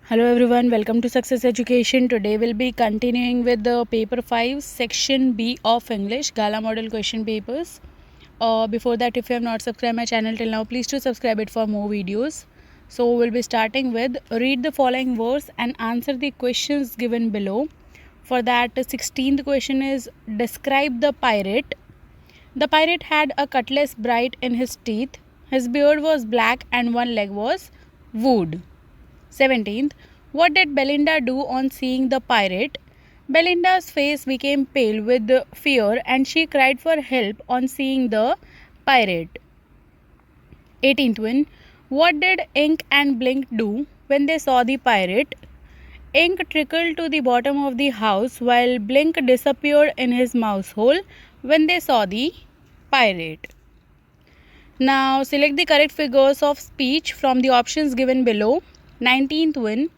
Hello everyone, welcome to Success Education. Today we'll be continuing with the paper 5 section B of English Gala Model Question Papers. Before that, if you have not subscribed my channel till now, please do subscribe it for more videos. So we'll be starting with read the following words and answer the questions given below. For that, 16th question is describe the pirate. The pirate had a cutlass bright in his teeth. His beard was black and one leg was wood. 17th. What did Belinda do on seeing the pirate? Belinda's face became pale with fear and she cried for help on seeing the pirate. 18th one. What did Ink and Blink do when they saw the pirate? Ink trickled to the bottom of the house while Blink disappeared in his mouse hole when they saw the pirate. Now select the correct figures of speech from the options given below. 19th one.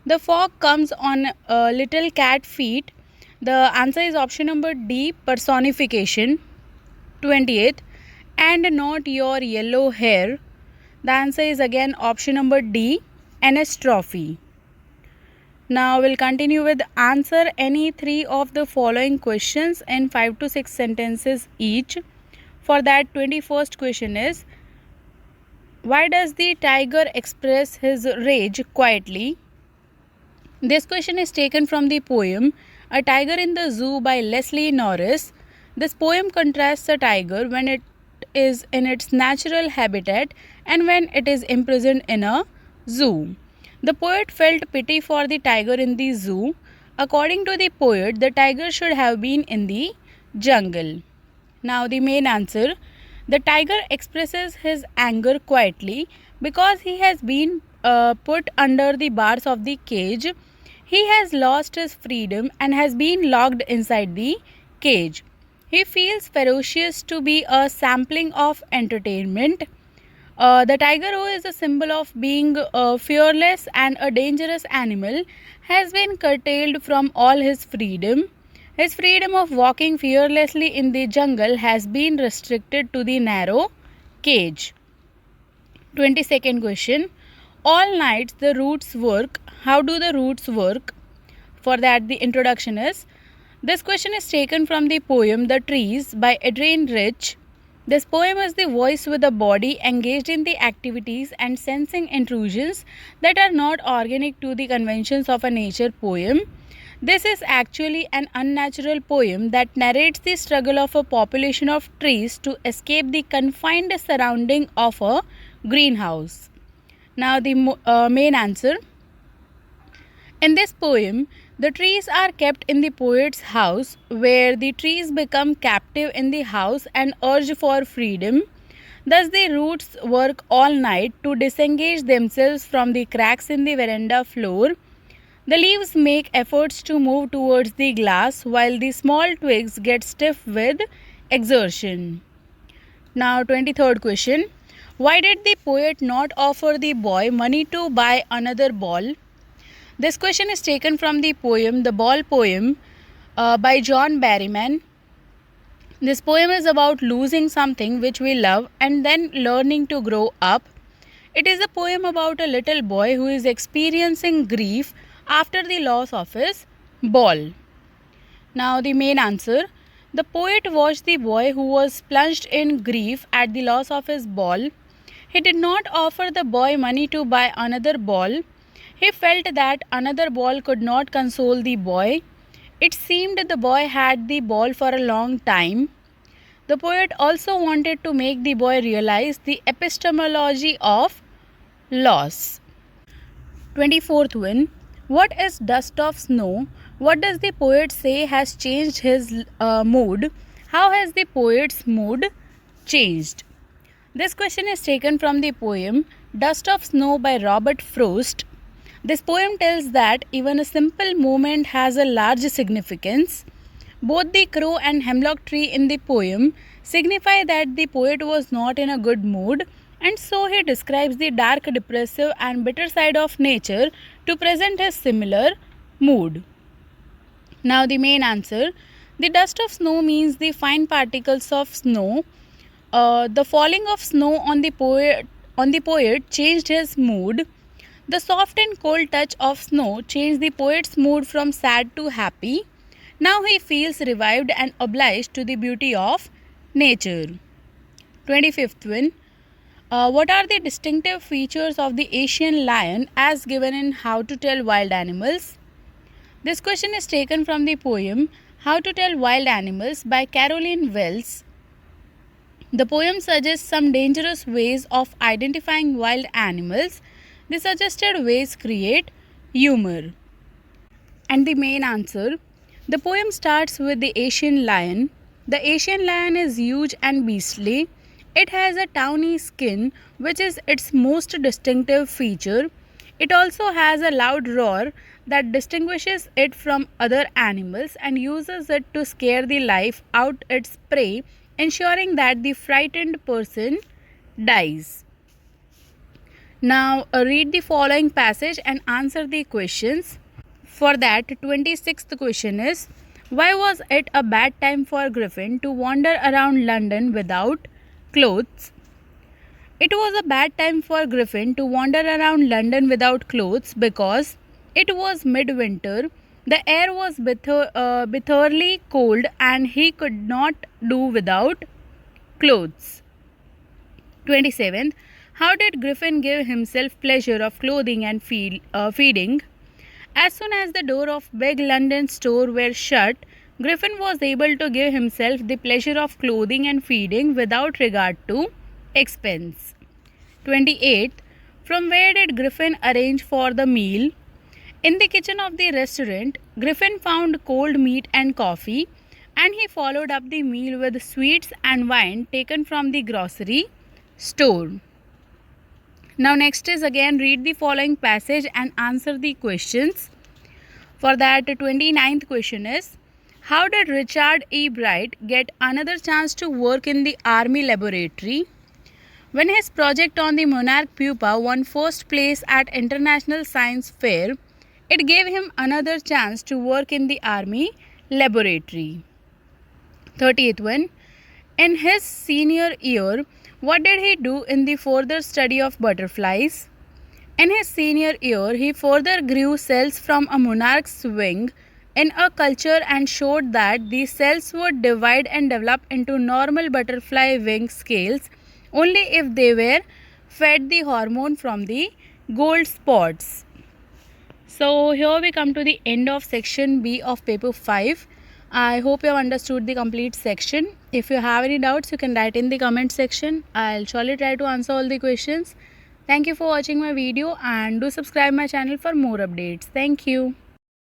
The fog comes on little cat feet. The answer is option number D, personification. 28th. And not your yellow hair. The answer is again option number D, anastrophe. Now we'll continue with answer any three of the following questions in 5 to 6 sentences each. For that, 21st question is, why does the tiger express his rage quietly? This question is taken from the poem A Tiger in the Zoo by Leslie Norris. This poem contrasts a tiger when it is in its natural habitat and when it is imprisoned in a zoo. The poet felt pity for the tiger in the zoo. According to the poet, the tiger should have been in the jungle. Now the main answer. The tiger expresses his anger quietly because he has been put under the bars of the cage. He has lost his freedom and has been locked inside the cage. He feels ferocious to be a sampling of entertainment. The tiger, who is a symbol of being fearless and a dangerous animal, has been curtailed from all his freedom. His freedom of walking fearlessly in the jungle has been restricted to the narrow cage. 22nd question. All nights the roots work. How do the roots work? For that, the introduction is, this question is taken from the poem The Trees by Adrienne Rich. This poem is the voice with a body engaged in the activities and sensing intrusions that are not organic to the conventions of a nature poem. This is actually an unnatural poem that narrates the struggle of a population of trees to escape the confined surrounding of a greenhouse. Now the main answer. In this poem, the trees are kept in the poet's house, where the trees become captive in the house and urge for freedom. Thus the roots work all night to disengage themselves from the cracks in the veranda floor. The leaves make efforts to move towards the glass while the small twigs get stiff with exertion. Now 23rd question. Why did the poet not offer the boy money to buy another ball? This question is taken from the poem The Ball Poem by John Berryman. This poem is about losing something which we love and then learning to grow up. It is a poem about a little boy who is experiencing grief after the loss of his ball. Now the main answer. The poet watched the boy who was plunged in grief at the loss of his ball. He did not offer the boy money to buy another ball. He felt that another ball could not console the boy. It seemed the boy had the ball for a long time. The poet also wanted to make the boy realize the epistemology of loss. 24th one. What is dust of snow? What does the poet say has changed his mood? How has the poet's mood changed? This question is taken from the poem Dust of Snow by Robert Frost. This poem tells that even a simple movement has a large significance. Both the crow and hemlock tree in the poem signify that the poet was not in a good mood, and so he describes the dark, depressive and bitter side of nature to present his similar mood. Now the main answer. The dust of snow means the fine particles of snow. The falling of snow on the poet changed his mood. The soft and cold touch of snow changed the poet's mood from sad to happy. Now he feels revived and obliged to the beauty of nature. 25th one. What are the distinctive features of the Asian lion as given in How to Tell Wild Animals? This question is taken from the poem How to Tell Wild Animals by Caroline Wells. The poem suggests some dangerous ways of identifying wild animals. The suggested ways create humor. And the main answer. The poem starts with the Asian lion. The Asian lion is huge and beastly. It has a tawny skin, which is its most distinctive feature. It also has a loud roar that distinguishes it from other animals and uses it to scare the life out its prey, ensuring that the frightened person dies. Now read the following passage and answer the questions. For that, 26th question is, why was it a bad time for Griffin to wander around London without clothes? It was a bad time for Griffin to wander around London without clothes because it was midwinter, the air was bitterly cold, and he could not do without clothes. 27th. How did Griffin give himself pleasure of clothing and feeding? As soon as the door of big London store were shut, Griffin was able to give himself the pleasure of clothing and feeding without regard to expense. 28th. From where did Griffin arrange for the meal? In the kitchen of the restaurant, Griffin found cold meat and coffee, and he followed up the meal with sweets and wine taken from the grocery store. Now next is again read the following passage and answer the questions. For that, 29th question is, how did Richard E. Bright get another chance to work in the Army laboratory? When his project on the monarch pupa won first place at International Science Fair, it gave him another chance to work in the Army laboratory. 30th one. In his senior year, what did he do in the further study of butterflies? In his senior year, he further grew cells from a monarch's wing in a culture and showed that these cells would divide and develop into normal butterfly wing scales only if they were fed the hormone from the gold spots. So here we come to the end of section B of paper 5. I hope you have understood the complete section. If you have any doubts, you can write in the comment section. I'll surely try to answer all the questions. Thank you for watching my video and do subscribe my channel for more updates. Thank you.